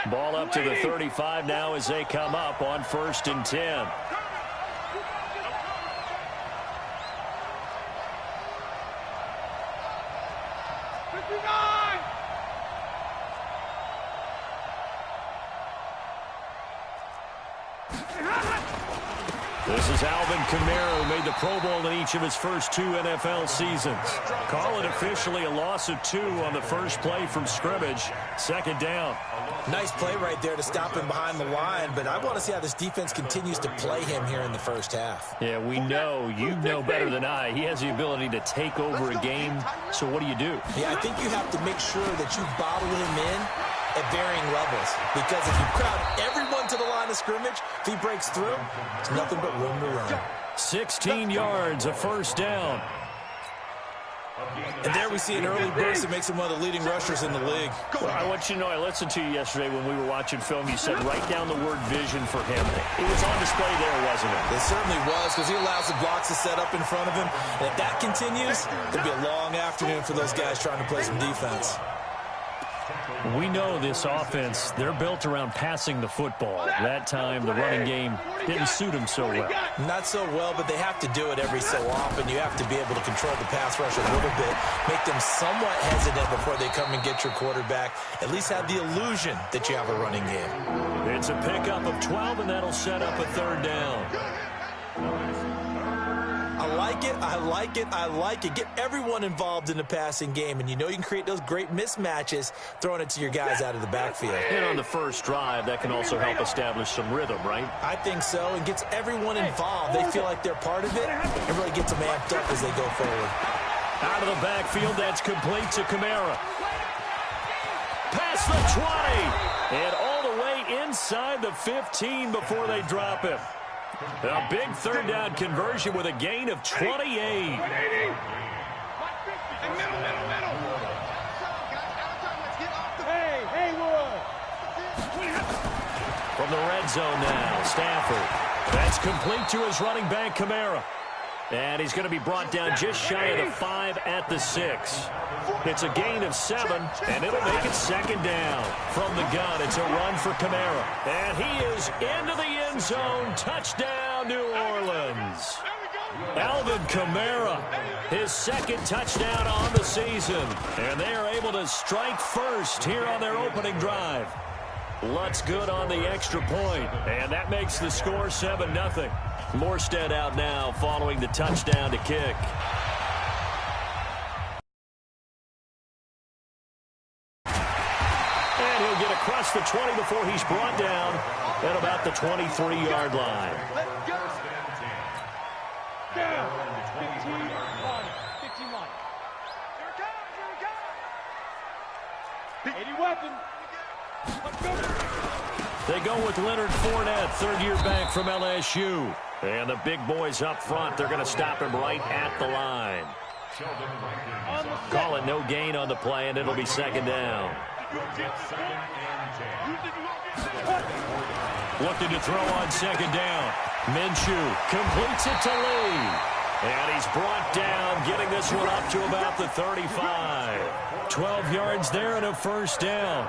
Ball up to the 35 now as they come up on 1st and 10. This is Alvin Kamara, who made the Pro Bowl in each of his first 2 NFL seasons. Call it officially a loss of 2 on the first play from scrimmage. 2nd down. Nice play right there to stop him behind the line, but I want to see how this defense continues to play him here in the first half. Yeah, we know, you know better than I, he has the ability to take over a game, so what do you do? Yeah, I think you have to make sure that you bottle him in at varying levels, because if you crowd everyone to the line of scrimmage, if he breaks through, it's nothing but room to run. 16 yards, a 1st down. And there we see an early burst that makes him one of the leading rushers in the league. Well, I want you to know, I listened to you yesterday when we were watching film. You said write down the word vision for him. It was on display there, wasn't it? It certainly was, because he allows the blocks to set up in front of him. And if that continues, it'll be a long afternoon for those guys trying to play some defense. We know this offense, they're built around passing the football. That time, the running game didn't suit them so well. Not so well, but they have to do it every so often. You have to be able to control the pass rush a little bit, make them somewhat hesitant before they come and get your quarterback. At least have the illusion that you have a running game. It's a pickup of 12, and that'll set up a 3rd down. I like it, I like it, I like it. Get everyone involved in the passing game, and you know you can create those great mismatches throwing it to your guys out of the backfield. And on the first drive, that can also help establish some rhythm, right? I think so, and gets everyone involved. They feel like they're part of it, and really gets them amped up as they go forward. Out of the backfield, that's complete to Kamara. Past the 20, and all the way inside the 15 before they drop him. A big 3rd down conversion with a gain of 28. From the red zone now, Stafford. That's complete to his running back, Kamara. And he's going to be brought down just shy of the 5 at the 6. It's a gain of 7, and it'll make it 2nd down. From the gun, it's a run for Kamara. And he is into the end zone. Touchdown, New Orleans. Alvin Kamara, his 2nd touchdown on the season. And they are able to strike first here on their opening drive. Lutz good on the extra point, and that makes the score 7-0. Morstead out now following the touchdown to kick. And he'll get across the 20 before he's brought down at about the 23-yard line. Down. 15-1. 15-1. 80 weapon. Let's go. They go with Leonard Fournette, 3rd-year back from LSU. And the big boys up front, they're going to stop him right at the line. Call it no gain on the play, and it'll be 2nd down. Looking to throw on 2nd down. Minshew completes it to Lee. And he's brought down, getting this one up to about the 35. 12 yards there and a 1st down.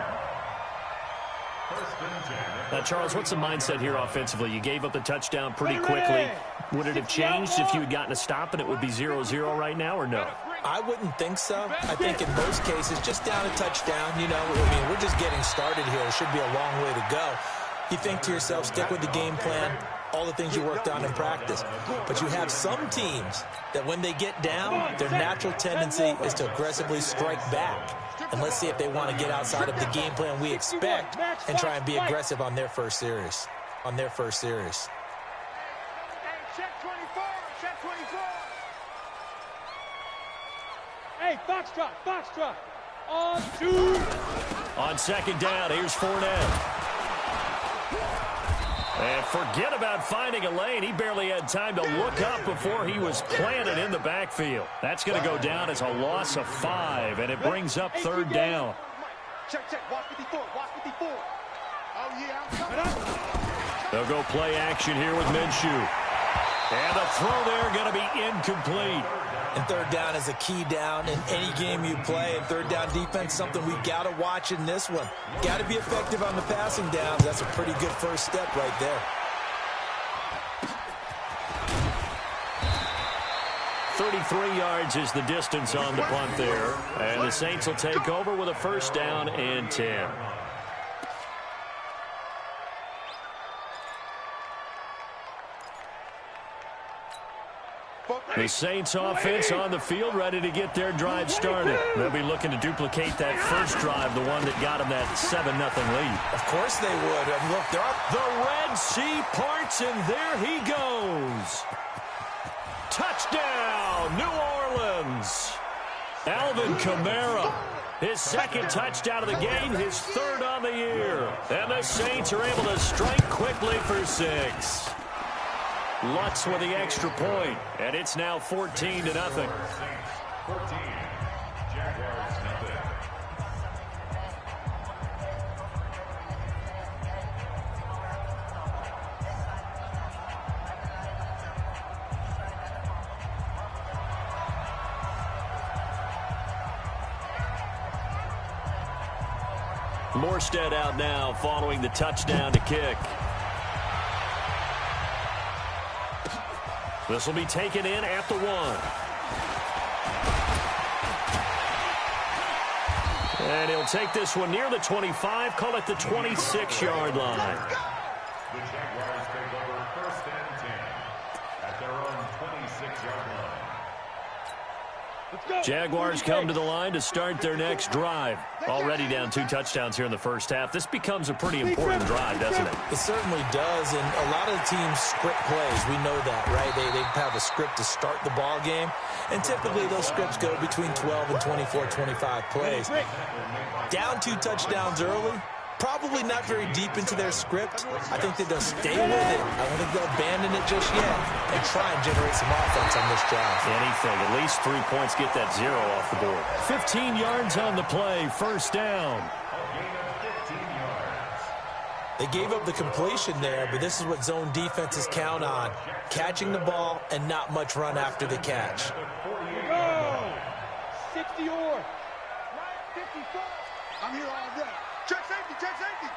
Charles, what's the mindset here offensively? You gave up the touchdown pretty quickly. Would it have changed if you had gotten a stop and it would be 0-0 right now, or no? I wouldn't think so. I think in most cases, just down a touchdown, you know, I mean, we're just getting started here. It should be a long way to go. You think to yourself, stick with the game plan, all the things you worked on in practice. But you have some teams that when they get down, their natural tendency is to aggressively strike back. And let's see if they want to get outside of the game plan we expect and try and be aggressive on their first series. Check 24. Check 24. Hey, Foxtrot. On 2. On 2nd down, here's Fournette. And forget about finding a lane. He barely had time to look up before he was planted in the backfield. That's going to go down as a loss of 5, and it brings up 3rd down. Check. Watch 54. Oh, yeah. They'll go play action here with Minshew. And the throw there going to be incomplete. And third down is a key down in any game you play. And third down defense, something we've got to watch in this one. Got to be effective on the passing downs. That's a pretty good first step right there. 33 yards is the distance on the punt there. And the Saints will take over with a first down and 10. The Saints offense on the field, ready to get their drive started. They'll be looking to duplicate that first drive, the one that got them that 7-0 lead. Of course they would. And look, they're up. The Red Sea parts, and there he goes. Touchdown, New Orleans. Alvin Kamara, his second touchdown of the game, his third on the year. And the Saints are able to strike quickly for 6. Lutz with the extra point, and it's now 14-0. 14, Jaguars nothing. Morstead out now following the touchdown to kick. This will be taken in at the 1. And he'll take this one near the 25, call it the 26-yard line. The Jaguars take over first and 10 at their own 26-yard line. Jaguars come to the line to start their next drive. Already down 2 touchdowns here in the first half. This becomes a pretty important drive, doesn't it? It certainly does, and a lot of the teams script plays. We know that, right? They have a script to start the ball game, and typically those scripts go between 12 and 24, 25 plays. Down 2 touchdowns early, probably not very deep into their script. I think that they'll stay with it. I don't think they'll abandon it just yet and try and generate some offense on this drive. Anything. At least 3 points, get that 0 off the board. 15 yards on the play. First down. They gave up the completion there, but this is what zone defenses count on. Catching the ball and not much run after the catch. Go! 60 or. 54. I'm here all day. Check safety, check safety.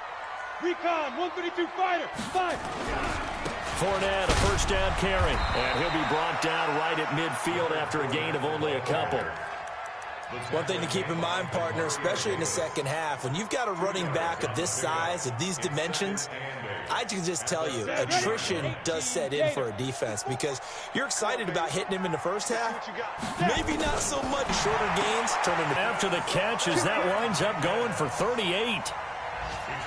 Recon, 132 fighter. 5. Fournette, a first down carry. And he'll be brought down right at midfield after a gain of only a couple. One thing to keep in mind, partner, especially in the second half, when you've got a running back of this size, of these dimensions, I can just tell you, attrition does set in for a defense because you're excited about hitting him in the first half. Maybe not so much. Shorter gains turn into... After the catches, that winds up going for 38.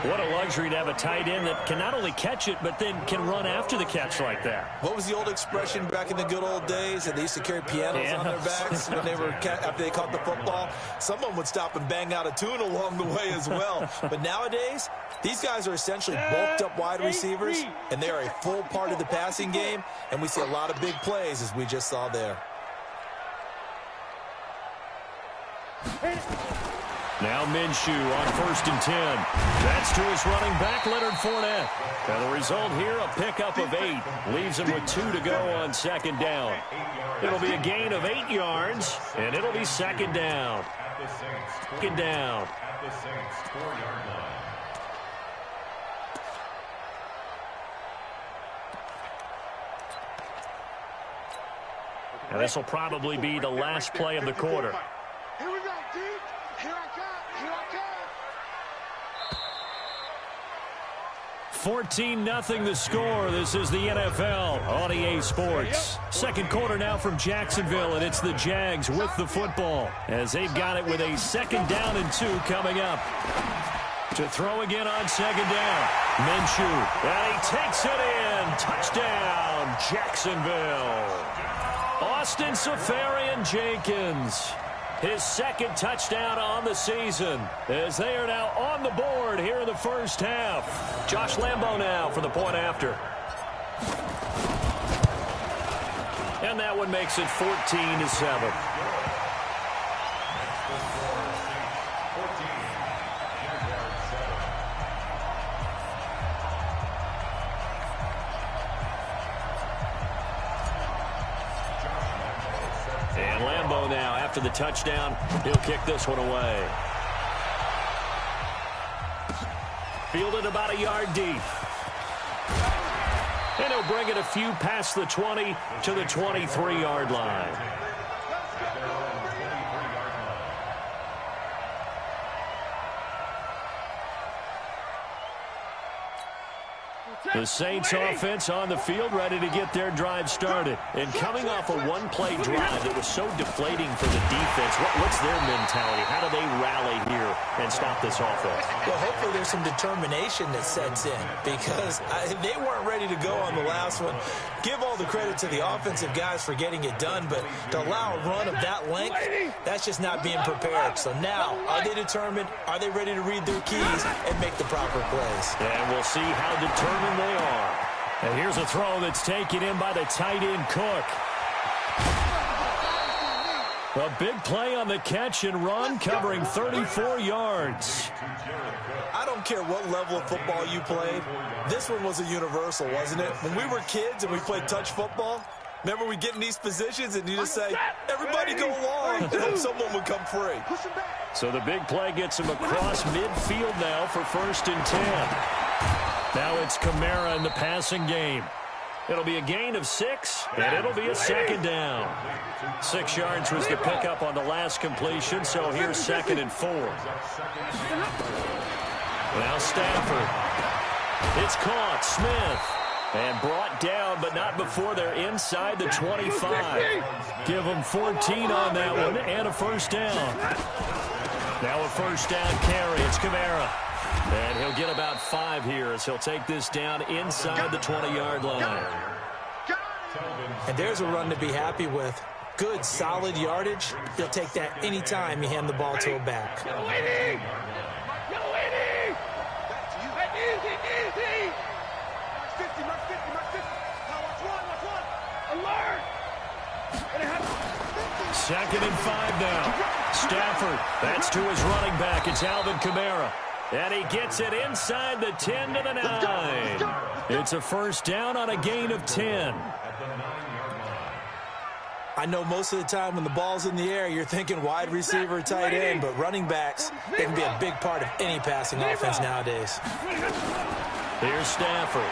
What a luxury to have a tight end that can not only catch it, but then can run after the catch like that. What was the old expression back in the good old days? That they used to carry pianos on their backs when they were after they caught the football. Someone would stop and bang out a tune along the way as well. But nowadays, these guys are essentially bulked up wide receivers, and they are a full part of the passing game, and we see a lot of big plays as we just saw there. Now Minshew on first and 10. That's to his running back, Leonard Fournette. And the result here, a pickup of 8. Leaves him with 2 to go on second down. It'll be a gain of 8 yards, and it'll be second down. Second down. At the Saints' 4-yard line. And this will probably be the last play of the quarter. Here we go, dude. Here I come. Here I come. 14-0 the score. This is the NFL on EA Sports. Second quarter now from Jacksonville, and it's the Jags with the football as they've got it with a second down and 2 coming up. To throw again on second down. Minshew, and he takes it in. Touchdown, Jacksonville. Austin Seferian-Jenkins. His second touchdown on the season as they are now on the board here in the first half. Josh Lambo now for the point after. And that one makes it 14-7. after the touchdown. He'll kick this one away. Fielded about a yard deep. And he'll bring it a few past the 20 to the 23-yard line. The Saints offense on the field, ready to get their drive started. And coming off a one-play drive that was so deflating for the defense, what's their mentality? How do they rally here and stop this offense? Well, hopefully there's some determination that sets in, because they weren't ready to go on the last one. Give all the credit to the offensive guys for getting it done, but to allow a run of that length, that's just not being prepared. So now, are they determined? Are they ready to read their keys and make the proper plays? And we'll see how determined they are. And here's a throw that's taken in by the tight end Cook. A big play on the catch and run, covering 34 yards. I don't care what level of football you played. This one was a universal, wasn't it? When we were kids and we played touch football, remember we get in these positions and you just say, everybody go long, and hope someone would come free. So the big play gets him across midfield now for 1st and 10. Now it's Kamara in the passing game. It'll be a gain of 6, and it'll be a 2nd down. 6 yards was the pickup on the last completion, so here's 2nd and 4. Now Stafford. It's caught. Smith. And brought down, but not before they're inside the 25. Give them 14 on that one, and a 1st down. Now a 1st down carry. It's Kamara. And he'll get about 5 here as he'll take this down inside the 20-yard line. And there's a run to be happy with. Good, solid yardage. He'll take that anytime you hand the ball to a back. Second and 5 now. Stafford, that's to his running back. It's Alvin Kamara. And he gets it inside the 10 to the 9. It's a 1st down on a gain of 10. I know most of the time when the ball's in the air, you're thinking wide receiver, tight end, but running backs, they can be a big part of any passing offense nowadays. Here's Stafford.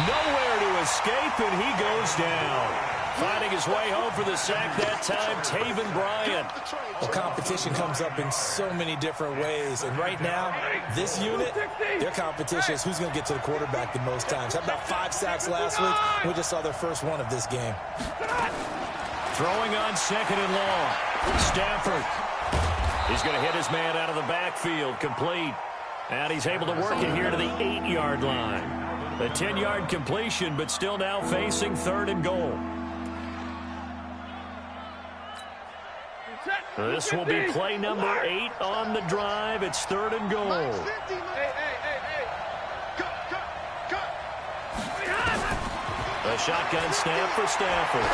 Nowhere to escape, and he goes down. Finding his way home for the sack that time, Taven Bryan. Well, competition comes up in so many different ways. And right now, this unit, their competition is who's going to get to the quarterback the most times. How about 5 sacks last week? We just saw their first one of this game. Throwing on 2nd and long. Stafford. He's going to hit his man out of the backfield. Complete. And he's able to work it here to the 8-yard line. A 10-yard completion, but still now facing 3rd and goal. This will be play number 8 on the drive. It's 3rd and goal. A shotgun snap for Stafford.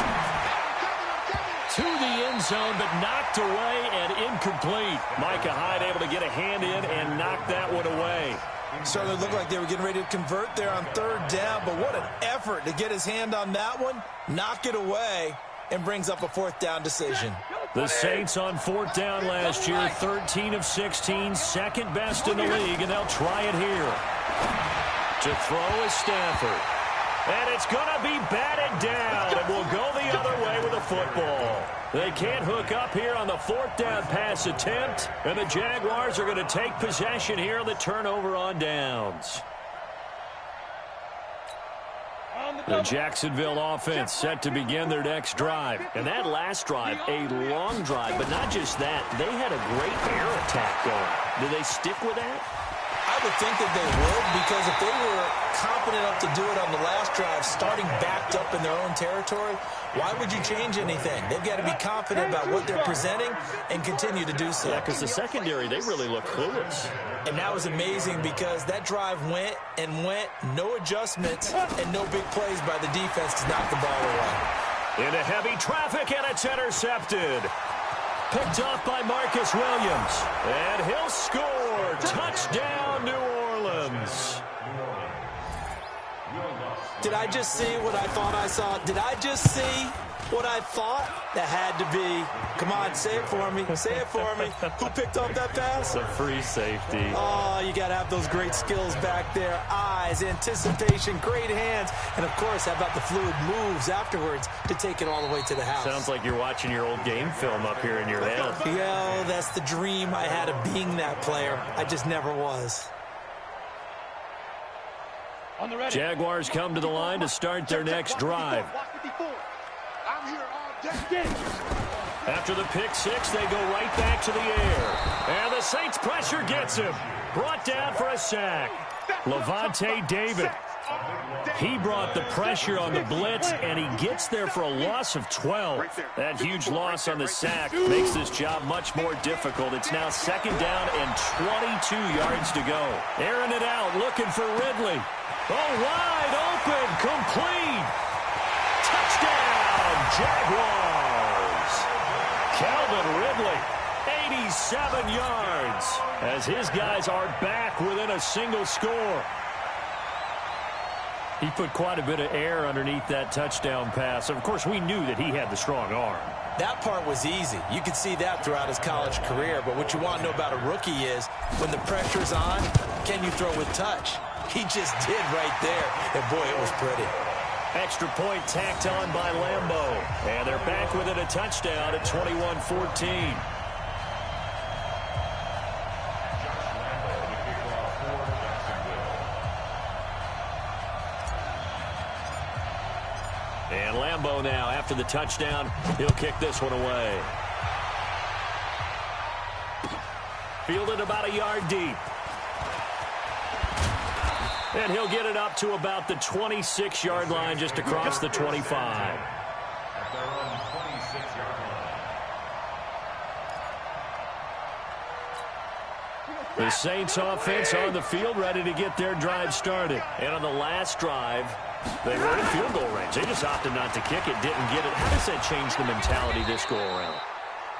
To the end zone, but knocked away and incomplete. Micah Hyde able to get a hand in and knock that one away. Certainly looked like they were getting ready to convert there on 3rd down, but what an effort to get his hand on that one, knock it away, and brings up a 4th down decision. The Saints on 4th down last year, 13 of 16, 2nd best in the league, and they'll try it here. To throw is Stafford. And it's going to be batted down, and will go the other way with a football. They can't hook up here on the 4th down pass attempt, and the Jaguars are going to take possession here on the turnover on downs. The Jacksonville offense set to begin their next drive. And that last drive, a long drive, but not just that. They had a great air attack going. Do they stick with that? I would think that they would, because if they were confident enough to do it on the last drive, starting backed up in their own territory, why would you change anything? They've got to be confident about what they're presenting and continue to do so. Yeah, because the secondary, they really look clueless. And that was amazing because that drive went and went, no adjustments, and no big plays by the defense to knock the ball away. Into heavy traffic, and it's intercepted. Picked off by Marcus Williams. And he'll score. Touchdown, New Orleans. Did I just see what I thought I saw? Did I just see What I thought, that had to be. Come on, say it for me. Say it for me. Who picked up that pass? A free safety. Oh, you got to have those great skills back there. Eyes, anticipation, great hands. And, of course, how about the fluid moves afterwards to take it all the way to the house? Sounds like you're watching your old game film up here in your head. Yeah, that's the dream I had of being that player. I just never was. Jaguars come to the line to start their next drive. After the pick six, they go right back to the air. And the Saints pressure gets him. Brought down for a sack. Levante David. He brought the pressure on the blitz, and he gets there for a loss of 12. That huge loss on the sack makes this job much more difficult. It's now second down and 22 yards to go. Airing it out, looking for Ridley. Oh, wide open, complete. Touchdown, Jaguars. Calvin Ridley, 87 yards, as his guys are back within a single score. He put quite a bit of air underneath that touchdown pass. Of course, we knew that he had the strong arm. That part was easy. You could see that throughout his college career. But what you want to know about a rookie is when the pressure's on, can you throw with touch? He just did right there. And, boy, it was pretty. Extra point tacked on by Lambeau. And they're back within a touchdown at 21-14. And Lambeau now, after the touchdown, he'll kick this one away. Fielded about a yard deep. And he'll get it up to about the 26-yard line, just across the 25. At their own 26-yard line. The Saints offense on the field, ready to get their drive started. And on the last drive, they were in field goal range. They just opted not to kick it, didn't get it. How does that change the mentality this go around?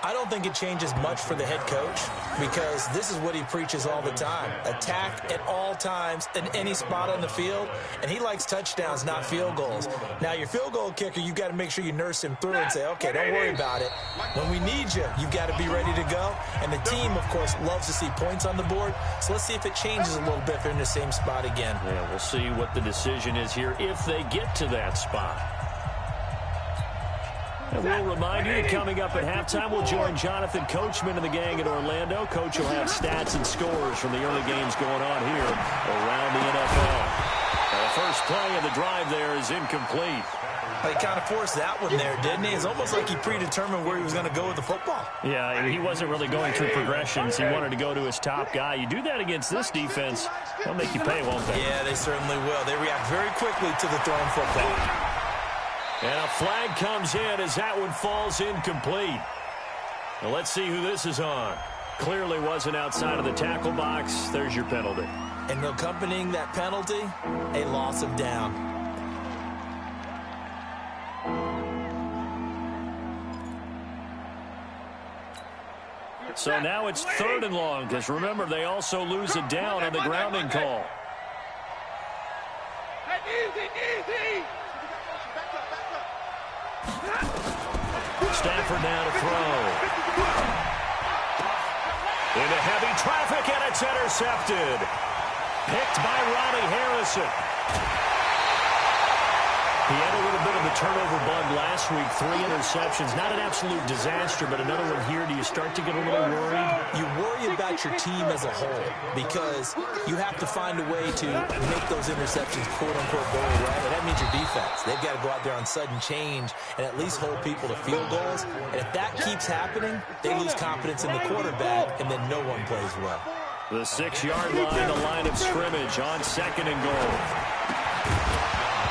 I don't think it changes much for the head coach because this is what he preaches all the time. Attack at all times in any spot on the field, and he likes touchdowns, not field goals. Now, your field goal kicker, you've got to make sure you nurse him through and say, okay, don't worry about it. When we need you, you've got to be ready to go. And the team, of course, loves to see points on the board. So let's see if it changes a little bit if they're in the same spot again. Yeah, we'll see what the decision is here if they get to that spot. And we'll remind you that coming up at halftime, we'll join Jonathan Coachman and the gang at Orlando. Coach will have stats and scores from the early games going on here around the NFL. Now, the first play of the drive there is incomplete. He kind of forced that one there, didn't he? It's almost like he predetermined where he was going to go with the football. Yeah, he wasn't really going through progressions. He wanted to go to his top guy. You do that against this defense, they'll make you pay, won't they? Yeah, they certainly will. They react very quickly to the thrown football. And a flag comes in as that one falls incomplete. Now let's see who this is on. Clearly wasn't outside of the tackle box. There's your penalty. And accompanying that penalty, a loss of down. So now it's 3rd and long, because remember, they also lose a down on the grounding call. Easy. Stafford now to throw. Into heavy traffic, and it's intercepted. Picked by Ronnie Harrison. He had a little bit of a turnover bug last week, 3 interceptions. Not an absolute disaster, but another one here. Do you start to get a little worried? You worry about your team as a whole because you have to find a way to make those interceptions, quote-unquote, go away. And that means your defense. They've got to go out there on sudden change and at least hold people to field goals. And if that keeps happening, they lose confidence in the quarterback, and then no one plays well. The 6-yard line, the line of scrimmage on 2nd and goal.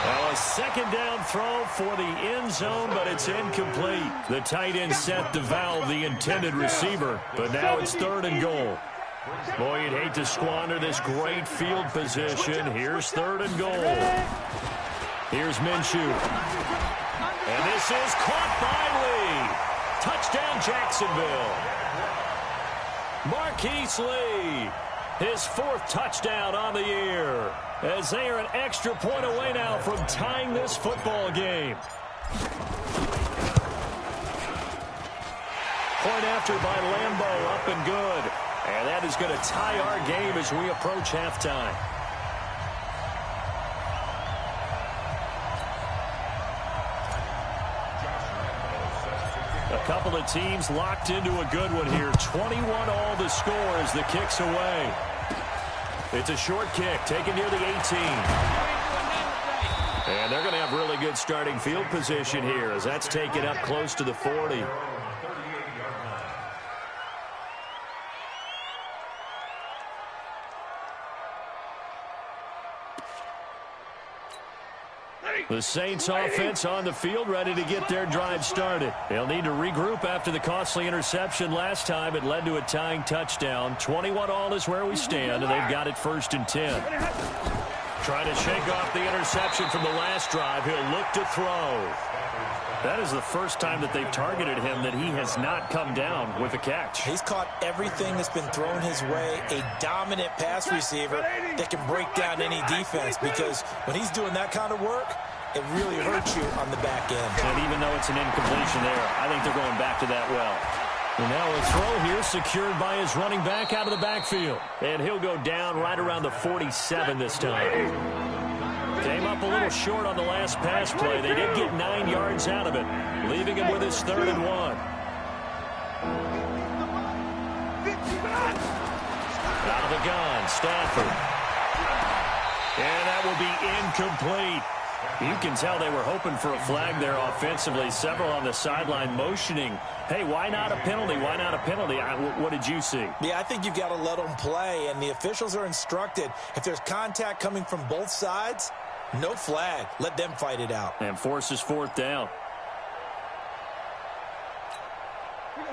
Well, a second down throw for the end zone, but it's incomplete. The tight end set the valve, the intended receiver, but now it's 3rd and goal. Boy, you'd hate to squander this great field position. Here's 3rd and goal. Here's Minshew. And this is caught by Lee. Touchdown, Jacksonville. Marquise Lee, his 4th touchdown on the year, as they are an extra point away now from tying this football game. Point after by Lambeau, up and good. And that is going to tie our game as we approach halftime. A couple of teams locked into a good one here. 21 all the score as the kick's away. It's a short kick taken near the 18. And they're going to have really good starting field position here as that's taken up close to the 40. The Saints offense on the field, ready to get their drive started. They'll need to regroup after the costly interception last time. It led to a tying touchdown. 21 all is where we stand, and they've got it 1st and 10. Trying to shake off the interception from the last drive. He'll look to throw. That is the first time that they've targeted him that he has not come down with a catch. He's caught everything that's been thrown his way. A dominant pass receiver that can break down any defense, because when he's doing that kind of work, it really hurts you on the back end. And even though it's an incompletion there, I think they're going back to that well. And now a throw here secured by his running back out of the backfield. And he'll go down right around the 47 this time. Came up a little short on the last pass play. They did get 9 yards out of it, leaving him with his 3rd and 1. Out of the gun, Stafford. And that will be incomplete. You can tell they were hoping for a flag there offensively. Several on the sideline motioning, hey, why not a penalty? Why not a penalty? What did you see? Yeah, I think you've got to let them play, and the officials are instructed, if there's contact coming from both sides, no flag. Let them fight it out. And forces 4th down.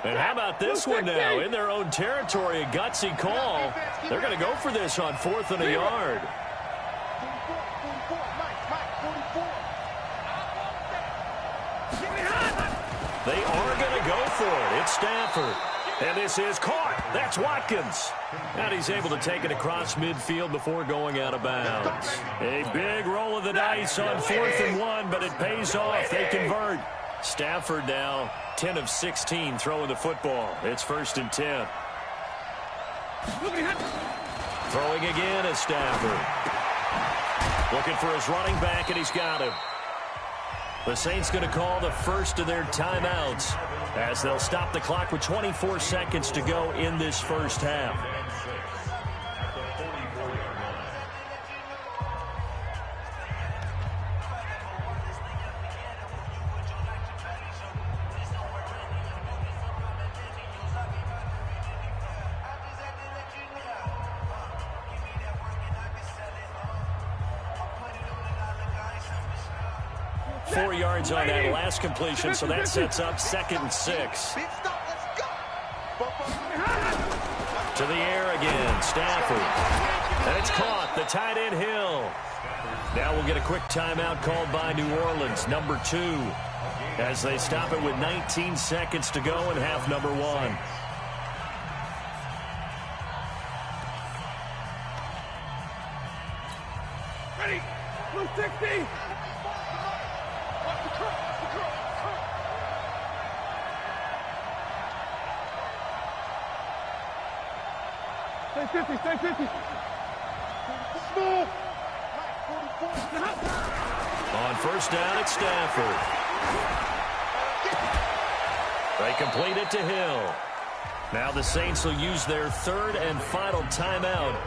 And how about this one now? In their own territory, a gutsy call. They're going to go for this on 4th and a yard. They are going to go for it. It's Stafford. And this is caught. That's Watkins. And he's able to take it across midfield before going out of bounds. A big roll of the dice on 4th and 1, but it pays off. They convert. Stafford now 10 of 16 throwing the football. It's 1st and 10. Throwing again is Stafford. Looking for his running back, and he's got him. The Saints going to call the first of their timeouts as they'll stop the clock with 24 seconds to go in this first half. 4 yards on that last completion, so that sets up 2nd and 6. To the air again, Stafford. And it's caught, the tight end Hill. Now we'll get a quick timeout called by New Orleans, number 2, as they stop it with 19 seconds to go in half number 1. Ready, blue 60. Stay 50, stay 50. On 1st down, it's Stafford. They complete it to Hill. Now the Saints will use their 3rd and final timeout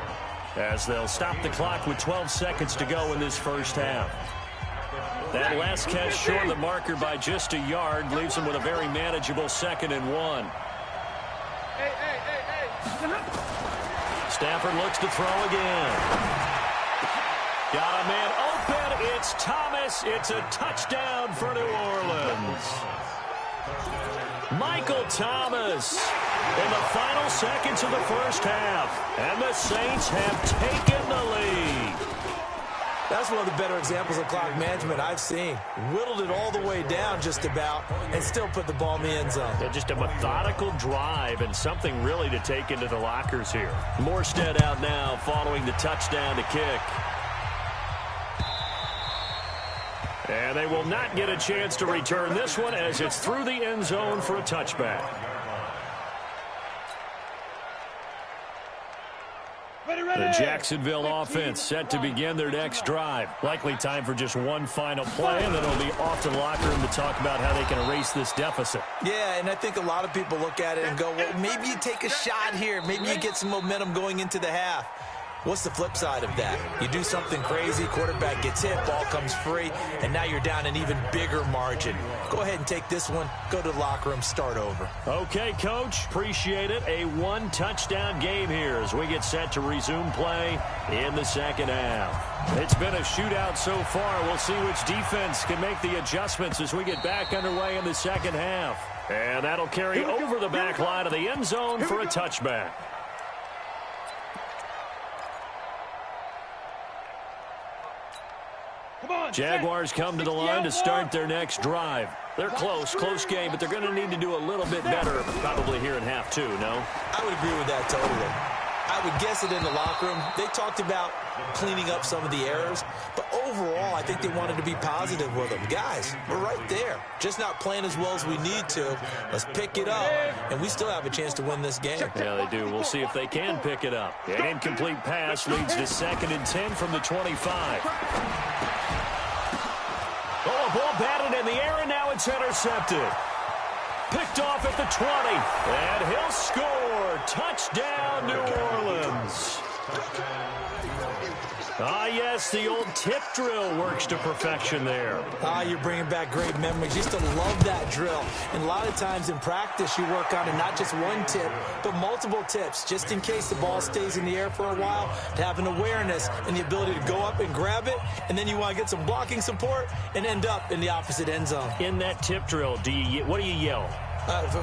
as they'll stop the clock with 12 seconds to go in this first half. That last catch short of the marker by just a yard leaves them with a very manageable 2nd and 1. Hey. Stafford looks to throw again. Got a man open. It's Thomas. It's a touchdown for New Orleans. Michael Thomas in the final seconds of the first half. And the Saints have taken the lead. That's one of the better examples of clock management I've seen. Whittled it all the way down just about and still put the ball in the end zone. Yeah, just a methodical drive and something really to take into the lockers here. Morstead out now following the touchdown to kick. And they will not get a chance to return this one as it's through the end zone for a touchback. The Jacksonville offense set to begin their next drive. Likely time for just one final play, and then it'll be off to the locker room to talk about how they can erase this deficit. Yeah, and I think a lot of people look at it and go, well, maybe you take a shot here. Maybe you get some momentum going into the half. What's the flip side of that? You do something crazy, quarterback gets hit, ball comes free, and now you're down an even bigger margin. Go ahead and take this one, go to the locker room, start over. Okay, Coach, appreciate it. A one-touchdown game here as we get set to resume play in the second half. It's been a shootout so far. We'll see which defense can make the adjustments as we get back underway in the second half. And that'll carry over the back line of the end zone for a touchback. Jaguars come to the line to start their next drive. They're close game, but they're going to need to do a little bit better probably here in half two, no? I would agree with that totally. I would guess it in the locker room. They talked about cleaning up some of the errors, but overall, I think they wanted to be positive with them. Guys, we're right there. Just not playing as well as we need to. Let's pick it up, and we still have a chance to win this game. Yeah, they do. We'll see if they can pick it up. An incomplete pass leads to 2nd and 10 from the 25. Oh, ball batted in the air, and now it's intercepted. Picked off at the 20, and he'll score. Touchdown, New Orleans. Ah, yes, the old tip drill works to perfection there. Ah, you're bringing back great memories. Used to love that drill. And a lot of times in practice, you work on it, not just one tip, but multiple tips, just in case the ball stays in the air for a while, to have an awareness and the ability to go up and grab it, and then you want to get some blocking support and end up in the opposite end zone. In that tip drill, what do you yell?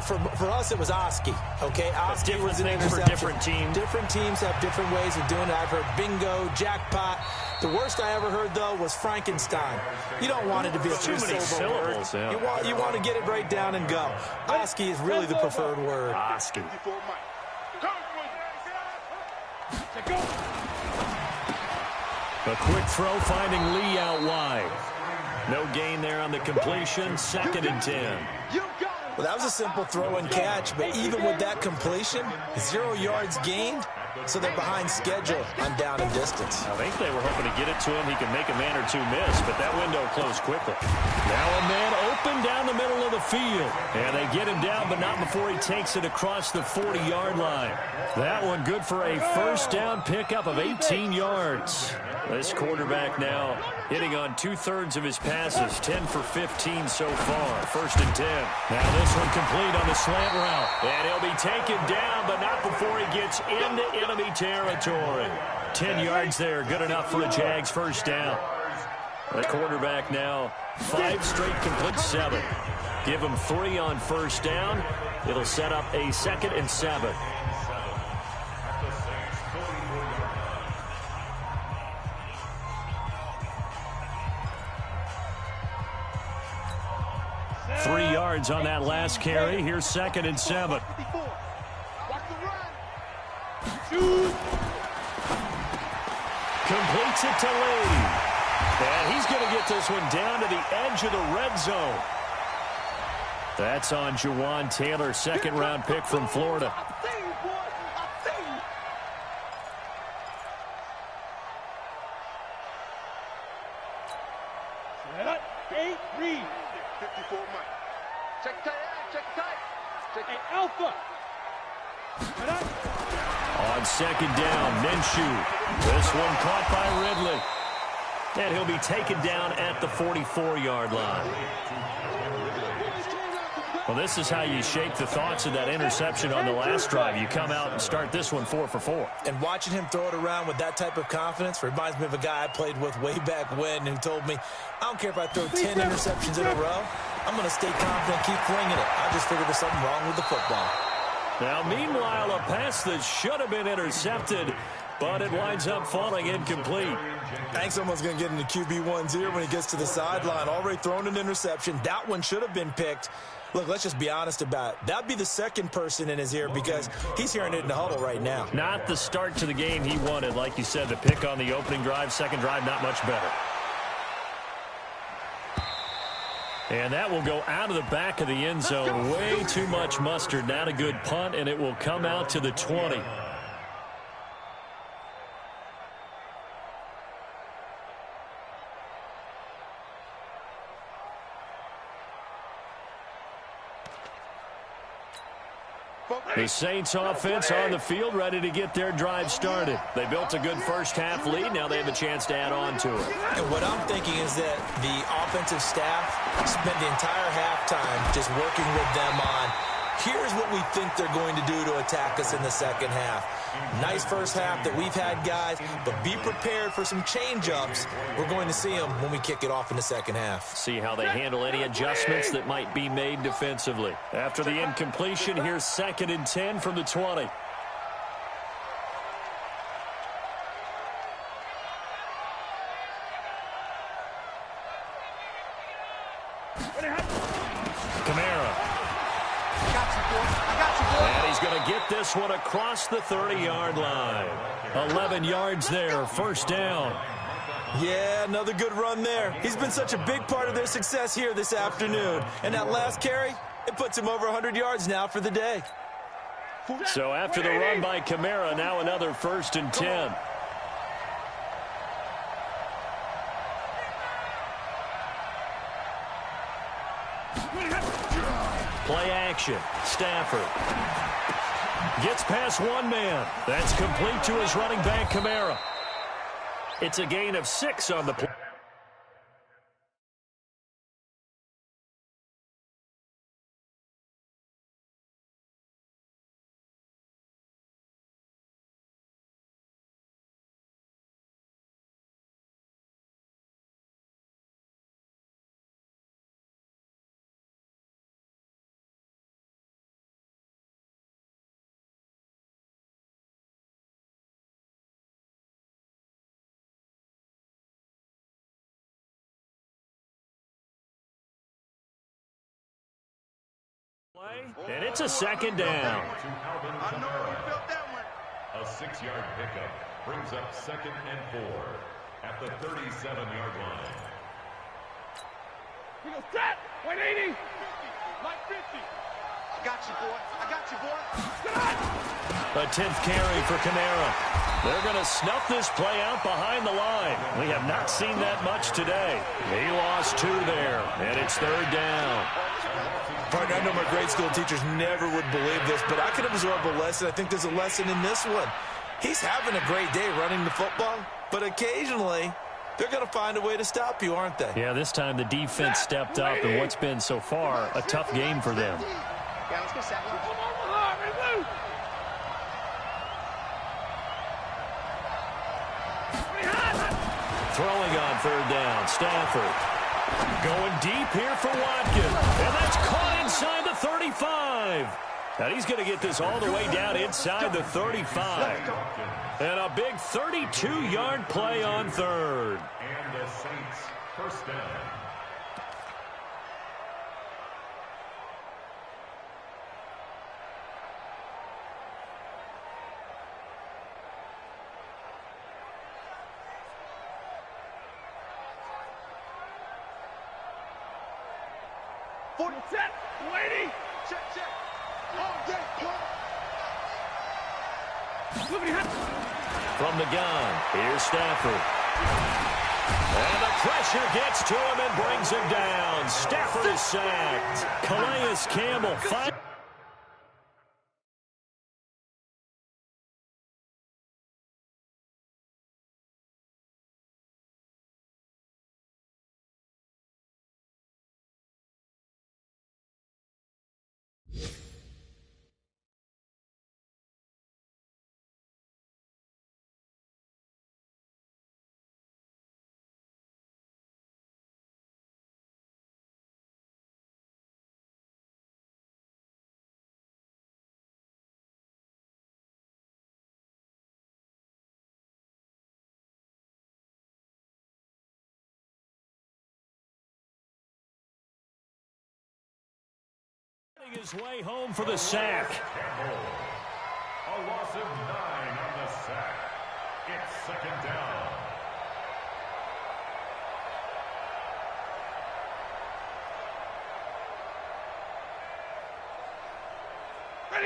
For us, it was Oski, okay? Oski was an interception. For different teams. Different teams have different ways of doing it. I've heard bingo, jackpot. The worst I ever heard, though, was Frankenstein. You don't want it to be a three-syllable word. Yeah. You want to get it right down and go. Oski is really the preferred word. Oski. A quick throw finding Lee out wide. No gain there on the completion. 2nd and 10. Well, that was a simple throw and catch, but even with that completion, 0 yards gained, so they're behind schedule on down and distance. I think they were hoping to get it to him. He can make a man or two miss, but that window closed quickly. Now a man open down the middle of the field. And they get him down, but not before he takes it across the 40-yard line. That one good for a first down pickup of 18 yards. This quarterback now hitting on 2/3 of his passes, 10 for 15 so far. 1st and 10. Now this one complete on the slant route. And he'll be taken down, but not before he gets into enemy territory. 10 yards there, good enough for a Jags first down. The quarterback now 5 straight complete 7. Give him 3 on first down. It'll set up a 2nd and 7. Three yards on that last carry. Here's 2nd and 7. Completes it to Lee. And he's going to get this one down to the edge of the red zone. That's on Jawan Taylor, 2nd-round pick from Florida. On 2nd down, Minshew. This one caught by Ridley. And he'll be taken down at the 44-yard line. Well, this is how you shake the thoughts of that interception on the last drive. You come out and start this one 4 for 4. And watching him throw it around with that type of confidence reminds me of a guy I played with way back when who told me, I don't care if I throw 10 interceptions in a row. I'm going to stay confident, keep flinging it. I just figured there's something wrong with the football. Now, meanwhile, a pass that should have been intercepted, but it winds up falling incomplete. I think someone's going to get into QB1's ear when he gets to the sideline. Already thrown an interception. That one should have been picked. Look, let's just be honest about it. That'd be the second person in his ear because he's hearing it in the huddle right now. Not the start to the game he wanted. Like you said, the pick on the opening drive, second drive, not much better. And that will go out of the back of the end zone. Way too much mustard. Not a good punt, and it will come out to the 20. The Saints offense on the field, ready to get their drive started. They built a good first-half lead. Now they have a chance to add on to it. And what I'm thinking is that the offensive staff spent the entire halftime just working with them on, here's what we think they're going to do to attack us in the second half. Nice first half that we've had, guys, but be prepared for some change-ups. We're going to see them when we kick it off in the second half. See how they handle any adjustments that might be made defensively. After the incompletion, here's 2nd and 10 from the 20. And he's going to get this one across the 30-yard line. 11 yards there, first down. Yeah, another good run there. He's been such a big part of their success here this afternoon. And that last carry, it puts him over 100 yards now for the day. So after the run by Kamara, now another 1st and 10. Play action. Stafford gets past one man. That's complete to his running back, Kamara. It's a gain of 6 on the play. And it's a 2nd down. I know you felt that one. A 6-yard pickup brings up 2nd and 4 at the 37-yard line. We go set. 180. Like 50. I got you, boy. I got you, boy. A 10th carry for Kamara. They're going to snuff this play out behind the line. We have not seen that much today. He lost 2 there, and it's 3rd down. Partner, I know my grade school teachers never would believe this, but I can absorb a lesson. I think there's a lesson in this one. He's having a great day running the football, but occasionally they're going to find a way to stop you, aren't they? Yeah, this time the defense stepped up in what's been so far a tough game for them. Yeah, let's go set. Throwing on 3rd down, Stafford. Going deep here for Watkins. And that's caught inside the 35. And he's going to get this all the way down inside the 35. And a big 32-yard play on 3rd. And the Saints first down. Set. 180. Check, check. Oh, yeah. From the gun, here's Stafford. And the pressure gets to him and brings him down. Stafford is sacked. Calais Campbell fights. His way home for the sack. A loss of 9 on the sack. It's 2nd down.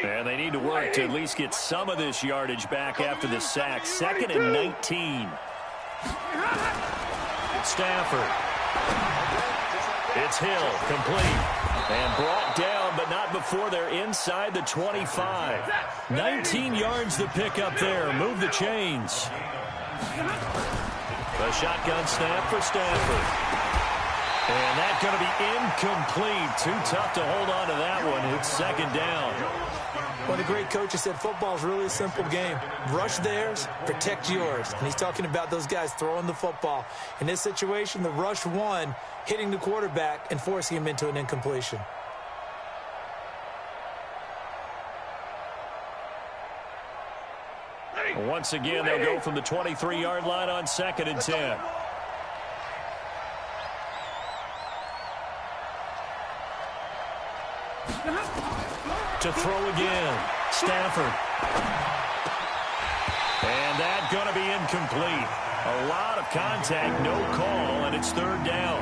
And they need to work to at least get some of this yardage back after the sack. 2nd and 19. Stafford. It's Hill, complete. And brought down, but not before they're inside the 25. 19 yards to pick up there. Move the chains. A shotgun snap for Stafford. And that's going to be incomplete. Too tough to hold on to that one. It's second down. Well, the great coach has said football is really a simple game. Rush theirs, protect yours. And he's talking about those guys throwing the football. In this situation, the rush one, hitting the quarterback and forcing him into an incompletion. Once again, they'll go from the 23-yard line on 2nd and 10. To throw again, Stafford. And that's going to be incomplete. A lot of contact, no call, and it's third down.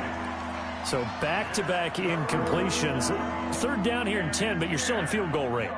So back-to-back incompletions. Third down here in 10, but you're still in field goal range.